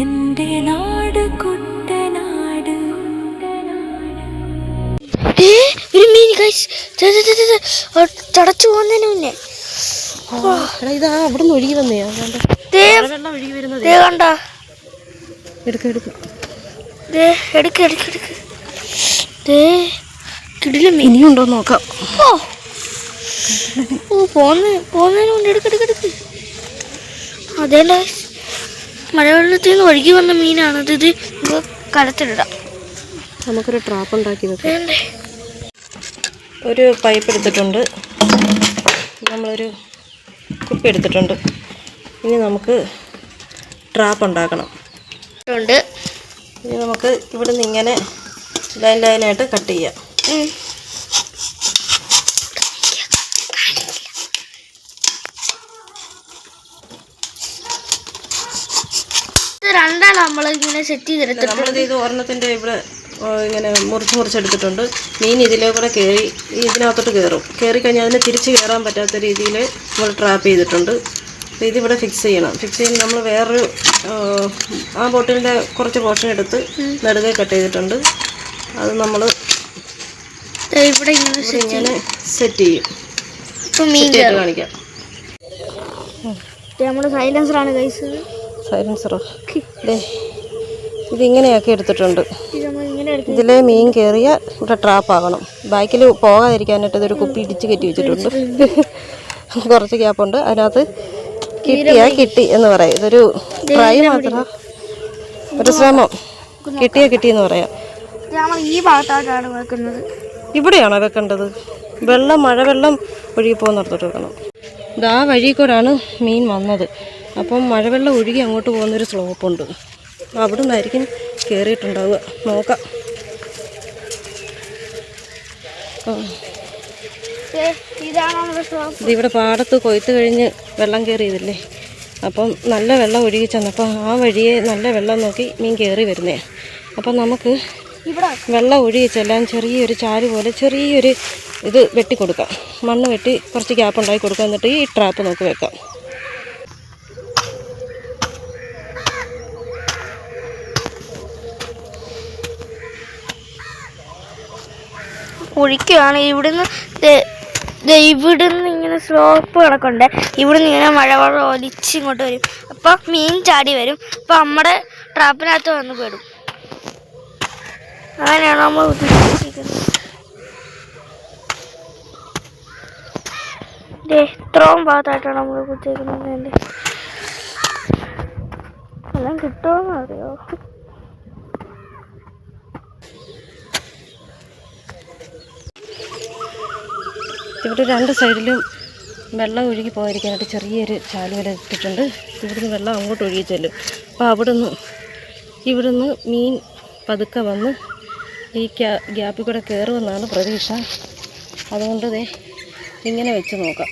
എന്റെ നാട് കുട്ടനാട്. ഒരു മീൻ ചടച്ചു പോകുന്നതിന് മുന്നേ ഇതാ അവിടെ നിന്ന് ഒഴുകി വന്നെയാ വെള്ളം ഒഴുകി വരുന്നത് കണ്ട. കിടില ഇനിയുണ്ടോ നോക്കാം. പോകുന്നതിന് മുന്നേ എടുക്കെടുക്കെടുക്ക്. അതേണ്ട മഴവെള്ളത്തിൽ നിന്ന് ഒഴുകി വന്ന മീനാണത്. ഇത് കലത്തിലിടാം. നമുക്കൊരു ട്രാപ്പ് ഉണ്ടാക്കി വെക്കാം. ഒരു പൈപ്പ് എടുത്തിട്ടുണ്ട്, നമ്മളൊരു കുപ്പി എടുത്തിട്ടുണ്ട്. ഇനി നമുക്ക് ട്രാപ്പ് ഉണ്ടാക്കണം. ഇനി നമുക്ക് ഇവിടുന്ന് ഇങ്ങനെ ലൈനായിട്ട് കട്ട് ചെയ്യാം. രണ്ടാണ് നമ്മളിങ്ങനെ സെറ്റ് ചെയ്തെടുത്തത്. നമ്മളിത് ഇത് ഒരെണ്ണത്തിൻ്റെ ഇവിടെ ഇങ്ങനെ മുറിച്ചെടുത്തിട്ടുണ്ട്. മീൻ ഇതിലേക്കൂടെ കയറി ഇതിനകത്തോട്ട് കയറിക്കഴിഞ്ഞാൽ അതിന് തിരിച്ച് കയറാൻ പറ്റാത്ത രീതിയിൽ നമ്മൾ ട്രാപ്പ് ചെയ്തിട്ടുണ്ട്. അപ്പോൾ ഇതിവിടെ ഫിക്സ് ചെയ്യണം. ഫിക്സ് ചെയ്യുന്ന നമ്മൾ വേറൊരു ആ ബോട്ടിലിൻ്റെ കുറച്ച് പോർഷൻ എടുത്ത് നടുകെ കട്ട് ചെയ്തിട്ടുണ്ട്. അത് നമ്മൾ ഇവിടെ ഇങ്ങനെ സെറ്റ് ചെയ്യും. കാണിക്കാം. നമ്മുടെ സൈലൻസറാണ് ഗൈസ്. സൈലൻസറോ ഇതിങ്ങനെയാക്കി എടുത്തിട്ടുണ്ട്. ഇതിലെ മീൻ കയറിയ ഇവിടെ ട്രാപ്പാകണം. ബാക്കിൽ പോകാതിരിക്കാനായിട്ട് ഇതൊരു കുപ്പി ഇടിച്ച് കെട്ടി വെച്ചിട്ടുണ്ട്. കുറച്ച് ഗ്യാപ്പുണ്ട്. അതിനകത്ത് കിട്ടി എന്ന് പറയാം. ഇതൊരു ട്രൈ മാത്രം, ഒരു ശ്രമം. കിട്ടിയെന്ന് പറയാം. ഈ ഭാഗത്തായിട്ടാണ് വെക്കുന്നത്. ഇവിടെയാണോ വെക്കേണ്ടത്? മഴവെള്ളം ഒഴുകി പോകുന്നിടത്തോട്ട് വെക്കണം. ഇത് ആ വഴി കൂടാണ് മീൻ വന്നത്. അപ്പം മഴവെള്ളം ഒഴുകി അങ്ങോട്ട് പോകുന്നൊരു സ്ലോപ്പുണ്ട്. അവിടെ നിന്നായിരിക്കും കയറിയിട്ടുണ്ടാവുക. നോക്കാം. ഇതിവിടെ പാടത്ത് കൊയ്ത്ത് കഴിഞ്ഞ് വെള്ളം കയറിയതില്ലേ. അപ്പം നല്ല വെള്ളം ഒഴുകി ചെന്നപ്പോൾ ആ വഴിയെ നല്ല വെള്ളം നോക്കി മീൻ കയറി വരുന്നേ. അപ്പം നമുക്ക് വെള്ളം ഒഴുകി ചെല്ലാൻ ചെറിയൊരു ചാല് പോലെ ചെറിയൊരു ഇത് വെട്ടിക്കൊടുക്കാം. മണ്ണ് വെട്ടി കുറച്ച് ഗ്യാപ്പ് ഉണ്ടാക്കി കൊടുക്കാം. എന്നിട്ട് ഈ ട്രാപ്പ് നോക്കി വെക്കാം. ഒഴിക്കുകയാണ്. ഇവിടുന്ന് ഇങ്ങനെ സ്ലോപ്പ് കിടക്കുന്നുണ്ട്. ഇവിടുന്ന് ഇങ്ങനെ മഴവെള്ളം ഒലിച്ച് ഇങ്ങോട്ട് വരും. അപ്പം മീൻ ചാടി വരും. അപ്പം നമ്മുടെ ട്രാപ്പിനകത്ത് വന്ന് പെടും. അങ്ങനെയാണ് നമ്മൾ ഉദ്ദേശിക്കുന്നത്. ഇത്രയും ഭാഗത്തായിട്ടാണ് നമ്മൾ കുത്തിയേക്കുന്നത്. എല്ലാം കിട്ടുമോന്ന് അറിയോ? ഇവിടെ രണ്ട് സൈഡിലും വെള്ളം ഒഴുകി പോയിരിക്കാനായിട്ട് ചെറിയൊരു ചാല് വരെ ഇട്ടിട്ടുണ്ട്. ഇവിടുന്ന് വെള്ളം അങ്ങോട്ട് ഒഴുകി ചെല്ലും. അപ്പോൾ ഇവിടുന്ന് മീൻ പതുക്കെ വന്ന് ഈ ഗ്യാപ്പിൽ കൂടെ കയറുമെന്നാണ് പ്രതീക്ഷ. അതുകൊണ്ട് ഇങ്ങനെ വെച്ച് നോക്കാം.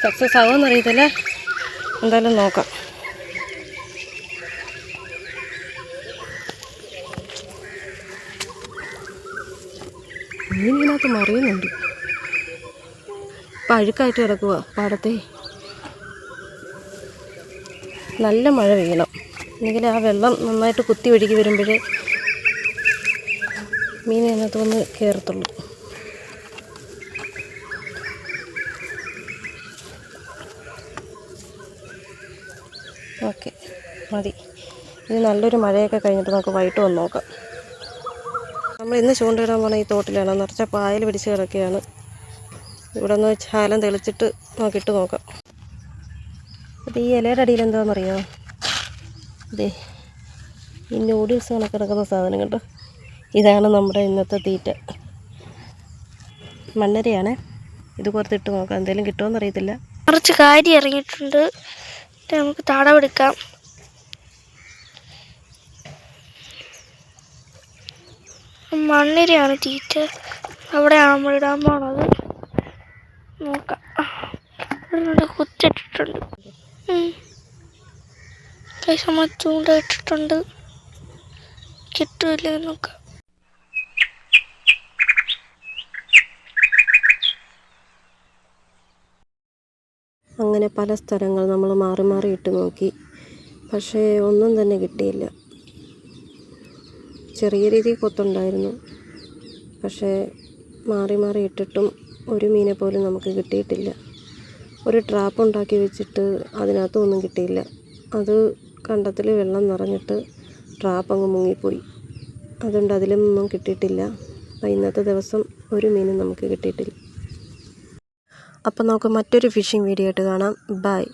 സക്സസ് ആവുമെന്ന് അറിയത്തില്ല, എന്തായാലും നോക്കാം. മീനിനകത്ത് മറിയുന്നുണ്ട്. ഇപ്പം അഴുക്കായിട്ട് കിടക്കുക പാടത്തെ. നല്ല മഴ പെയ്യണം, എന്നെങ്കിൽ ആ വെള്ളം നന്നായിട്ട് കുത്തി ഒഴുകി വരുമ്പോഴേ മീൻ അതിനകത്ത് വന്ന് കയറത്തുള്ളൂ. ഓക്കെ, മതി. ഇനി നല്ലൊരു മഴയൊക്കെ കഴിഞ്ഞിട്ട് നമുക്ക് വൈകിട്ട് വന്ന് നോക്കാം. നമ്മൾ ഇന്ന് ചൂണ്ടയിടാൻ പോകുന്ന ഈ തോട്ടിലാണ്. നിറച്ച പായൽ പിടിച്ച് കിടക്കുകയാണ്. ഇവിടെ ഒന്ന് ചാലം തെളിച്ചിട്ട് നോക്കിയിട്ട് നോക്കാം. അപ്പോൾ ഈ ഇലയുടെ അടിയിൽ എന്താണെന്നറിയോ? ഈ നൂഡിൽസ് കണക്ക് കിടക്കുന്ന സാധനം കണ്ടോ? ഇതാണ് നമ്മുടെ ഇന്നത്തെ തീറ്റ. മണ്ണരയാണ്. ഇത് പുറത്തിട്ട് നോക്കാം, എന്തെങ്കിലും കിട്ടുമോയെന്ന് അറിയത്തില്ല. കുറച്ച് കാര്യം ഇറങ്ങിയിട്ടുണ്ട്. നമുക്ക് തടവെടുക്കാം. മണ്ണിരയാണ് തീറ്റ. അവിടെയാണ് നമ്മൾ ഇടാൻ പോണത്. നോക്കാം. ഇവിടെ കുത്തിട്ടിട്ടുണ്ട്. നമ്മൾ ചൂണ്ട ഇട്ടിട്ടുണ്ട്. കിട്ടൂല്ലേ നോക്കാം. അങ്ങനെ പല സ്ഥലങ്ങൾ നമ്മൾ മാറി മാറി ഇട്ട് നോക്കി, പക്ഷേ ഒന്നും തന്നെ കിട്ടിയില്ല. ചെറിയ രീതിയിൽ കൊത്തുണ്ടായിരുന്നു, പക്ഷേ മാറി മാറി ഇട്ടിട്ടും ഒരു മീനെ പോലും നമുക്ക് കിട്ടിയിട്ടില്ല. ഒരു ട്രാപ്പ് ഉണ്ടാക്കി വെച്ചിട്ട് അതിനകത്തൊന്നും കിട്ടിയില്ല. അത് കണ്ടത്തിൽ വെള്ളം നിറഞ്ഞിട്ട് ട്രാപ്പ് അങ്ങ് മുങ്ങിപ്പോയി. അതുകൊണ്ട് അതിലൊന്നും കിട്ടിയിട്ടില്ല. അപ്പോൾ ഇന്നത്തെ ദിവസം ഒരു മീനും നമുക്ക് കിട്ടിയിട്ടില്ല. അപ്പോൾ നമുക്ക് മറ്റൊരു ഫിഷിംഗ് വീഡിയോ ആയിട്ട് കാണാം. ബൈ.